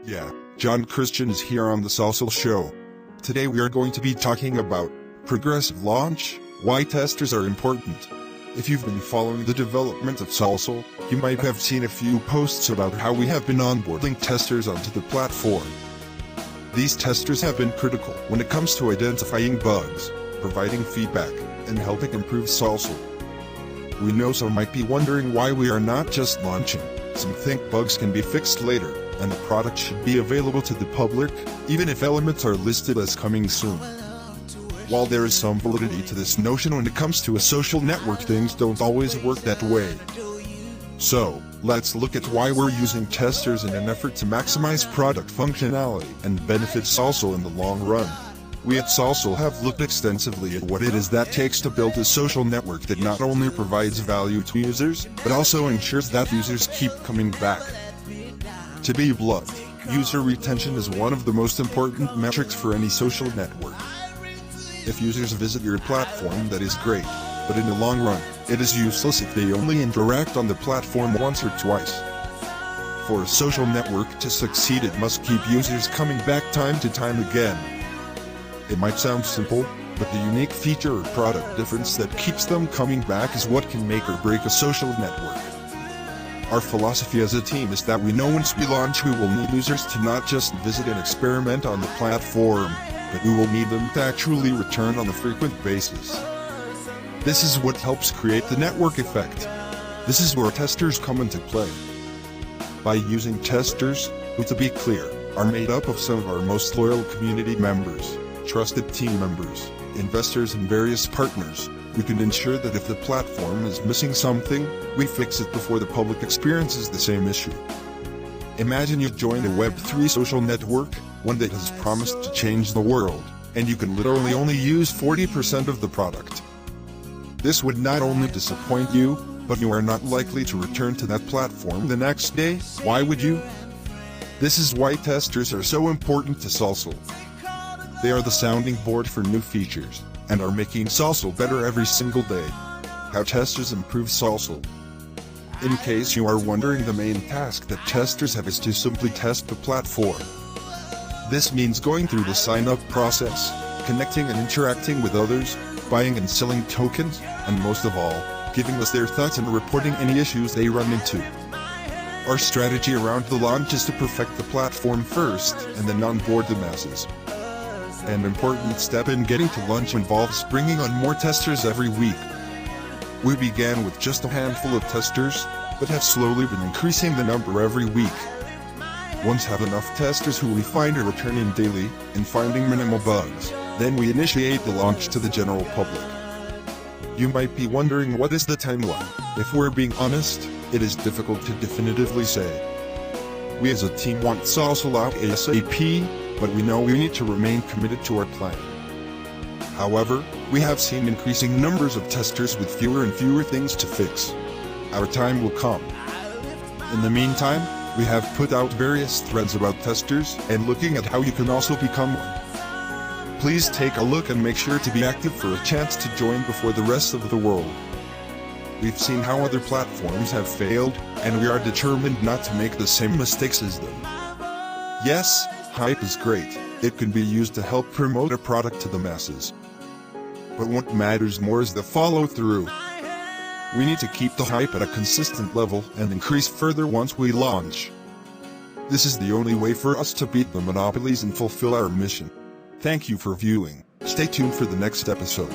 Yeah, John Christian is here on the Solcial Show. Today we are going to be talking about progressive launch, why testers are important. If you've been following the development of Solcial, you might have seen a few posts about how we have been onboarding testers onto the platform. These testers have been critical when it comes to identifying bugs, providing feedback, and helping improve Solcial. We know some might be wondering why we are not just launching. Some think bugs can be fixed later, and the product should be available to the public, even if elements are listed as coming soon. While there is some validity to this notion when it comes to a social network, things don't always work that way. So, let's look at why we're using testers in an effort to maximize product functionality and benefit Solcial in the long run. We at Solcial have looked extensively at what it is that takes to build a social network that not only provides value to users, but also ensures that users keep coming back. To be blunt, user retention is one of the most important metrics for any social network. If users visit your platform, that is great, but in the long run, it is useless if they only interact on the platform once or twice. For a social network to succeed, it must keep users coming back time to time again. It might sound simple, but the unique feature or product difference that keeps them coming back is what can make or break a social network. Our philosophy as a team is that we know once we launch we will need users to not just visit and experiment on the platform, but we will need them to actually return on a frequent basis. This is what helps create the network effect. This is where testers come into play. By using testers, who, to be clear, are made up of some of our most loyal community members, trusted team members, investors and various partners, we can ensure that if the platform is missing something, we fix it before the public experiences the same issue. Imagine you've joined a Web3 social network, one that has promised to change the world, and you can literally only use 40% of the product. This would not only disappoint you, but you are not likely to return to that platform the next day. Why would you? This is why testers are so important to Solcial. They are the sounding board for new features, and are making Solcial better every single day. How testers improve Solcial. In case you are wondering, the main task that testers have is to simply test the platform. This means going through the sign-up process, connecting and interacting with others, buying and selling tokens, and most of all, giving us their thoughts and reporting any issues they run into. Our strategy around the launch is to perfect the platform first, and then onboard the masses. An important step in getting to launch involves bringing on more testers every week. We began with just a handful of testers, but have slowly been increasing the number every week. Once have enough testers who we find are returning daily, and finding minimal bugs, then we initiate the launch to the general public. You might be wondering, what is the timeline? If we're being honest, it is difficult to definitively say. We as a team want Solcial out ASAP, but we know we need to remain committed to our plan. However, we have seen increasing numbers of testers with fewer and fewer things to fix. Our time will come. In the meantime, we have put out various threads about testers and looking at how you can also become one. Please take a look and make sure to be active for a chance to join before the rest of the world. We've seen how other platforms have failed, and we are determined not to make the same mistakes as them. Yes, hype is great. It can be used to help promote a product to the masses. But what matters more is the follow-through. We need to keep the hype at a consistent level and increase further once we launch. This is the only way for us to beat the monopolies and fulfill our mission. Thank you for viewing. Stay tuned for the next episode.